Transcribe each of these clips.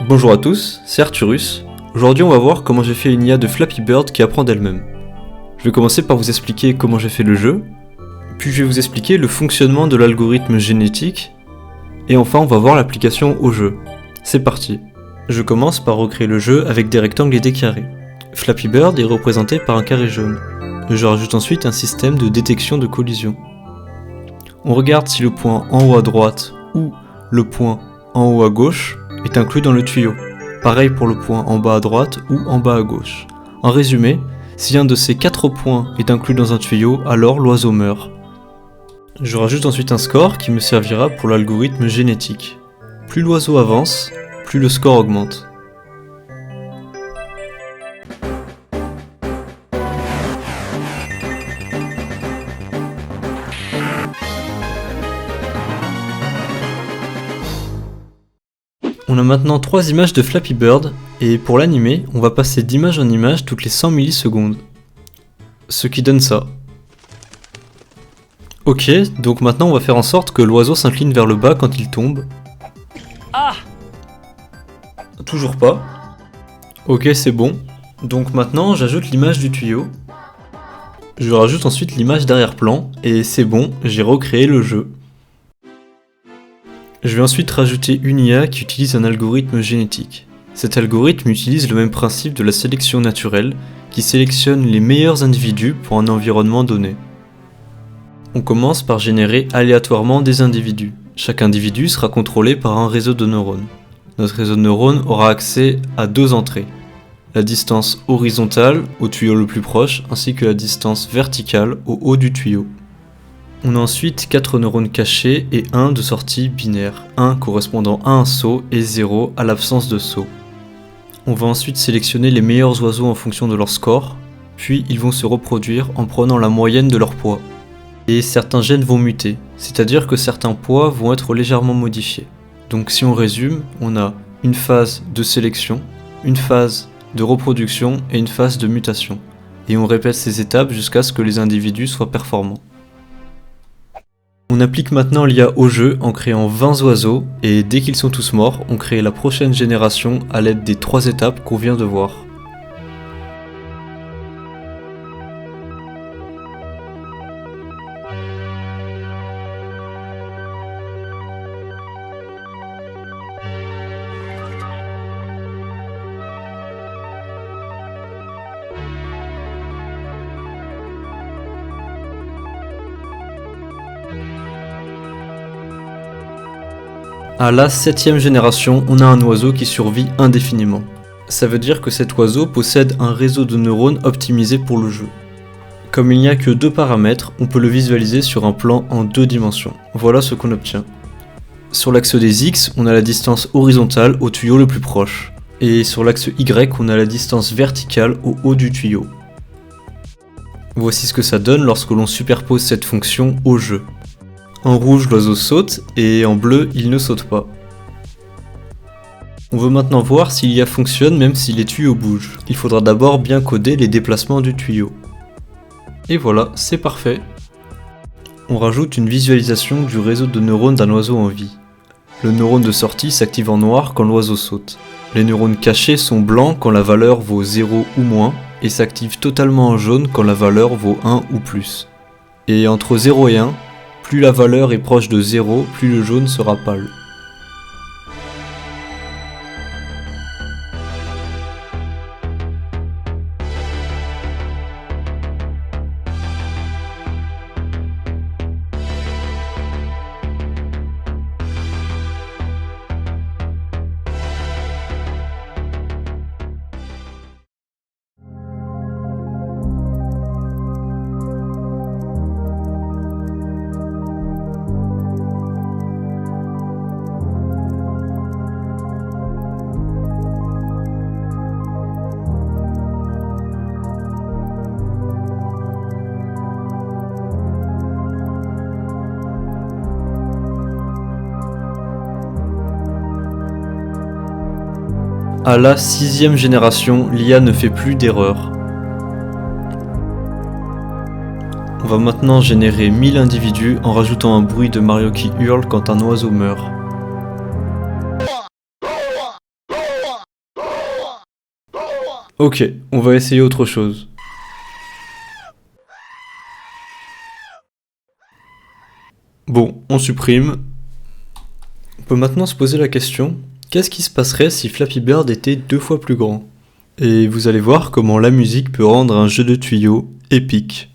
Bonjour à tous, c'est Arturus. Aujourd'hui on va voir comment j'ai fait une IA de Flappy Bird qui apprend d'elle-même. Je vais commencer par vous expliquer comment j'ai fait le jeu, puis je vais vous expliquer le fonctionnement de l'algorithme génétique, et enfin on va voir l'application au jeu. C'est parti. Je commence par recréer le jeu avec des rectangles et des carrés. Flappy Bird est représenté par un carré jaune. Je rajoute ensuite un système de détection de collision. On regarde si le point en haut à droite ou le point en haut à gauche est inclus dans le tuyau. Pareil pour le point en bas à droite ou en bas à gauche. En résumé, si un de ces 4 points est inclus dans un tuyau, alors l'oiseau meurt. Je rajoute ensuite un score qui me servira pour l'algorithme génétique. Plus l'oiseau avance, plus le score augmente. On a maintenant 3 images de Flappy Bird, et pour l'animer, on va passer d'image en image toutes les 100 millisecondes. Ce qui donne ça. Ok, donc maintenant on va faire en sorte que l'oiseau s'incline vers le bas quand il tombe. Ah! Toujours pas. Ok, c'est bon. Donc maintenant j'ajoute l'image du tuyau. Je rajoute ensuite l'image d'arrière-plan, et c'est bon, j'ai recréé le jeu. Je vais ensuite rajouter une IA qui utilise un algorithme génétique. Cet algorithme utilise le même principe de la sélection naturelle, qui sélectionne les meilleurs individus pour un environnement donné. On commence par générer aléatoirement des individus. Chaque individu sera contrôlé par un réseau de neurones. Notre réseau de neurones aura accès à 2 entrées. La distance horizontale au tuyau le plus proche, ainsi que la distance verticale au haut du tuyau. On a ensuite 4 neurones cachés et 1 de sortie binaire, 1 correspondant à un saut et 0 à l'absence de saut. On va ensuite sélectionner les meilleurs oiseaux en fonction de leur score, puis ils vont se reproduire en prenant la moyenne de leur poids. Et certains gènes vont muter, c'est-à-dire que certains poids vont être légèrement modifiés. Donc si on résume, on a une phase de sélection, une phase de reproduction et une phase de mutation. Et on répète ces étapes jusqu'à ce que les individus soient performants. On applique maintenant l'IA au jeu en créant 20 oiseaux, et dès qu'ils sont tous morts, on crée la prochaine génération à l'aide des 3 étapes qu'on vient de voir. À la 7ème génération, on a un oiseau qui survit indéfiniment. Ça veut dire que cet oiseau possède un réseau de neurones optimisé pour le jeu. Comme il n'y a que 2 paramètres, on peut le visualiser sur un plan en 2 dimensions. Voilà ce qu'on obtient. Sur l'axe des X, on a la distance horizontale au tuyau le plus proche. Et sur l'axe Y, on a la distance verticale au haut du tuyau. Voici ce que ça donne lorsque l'on superpose cette fonction au jeu. En rouge, l'oiseau saute, et en bleu, il ne saute pas. On veut maintenant voir si l'IA fonctionne même si les tuyaux bougent. Il faudra d'abord bien coder les déplacements du tuyau. Et voilà, c'est parfait. On rajoute une visualisation du réseau de neurones d'un oiseau en vie. Le neurone de sortie s'active en noir quand l'oiseau saute. Les neurones cachés sont blancs quand la valeur vaut 0 ou moins, et s'activent totalement en jaune quand la valeur vaut 1 ou plus. Et entre 0 et 1, plus la valeur est proche de 0, plus le jaune sera pâle. À la 6ème génération, l'IA ne fait plus d'erreurs. On va maintenant générer 1000 individus en rajoutant un bruit de Mario qui hurle quand un oiseau meurt. Ok, on va essayer autre chose. Bon, on supprime. On peut maintenant se poser la question, qu'est-ce qui se passerait si Flappy Bird était 2 fois plus grand? Et vous allez voir comment la musique peut rendre un jeu de tuyaux épique.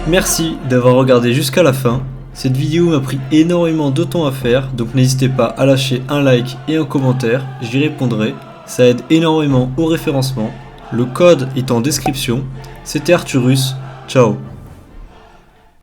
Merci d'avoir regardé jusqu'à la fin. Cette vidéo m'a pris énormément de temps à faire, donc n'hésitez pas à lâcher un like et un commentaire, j'y répondrai. Ça aide énormément au référencement. Le code est en description. C'était Arthurus, ciao.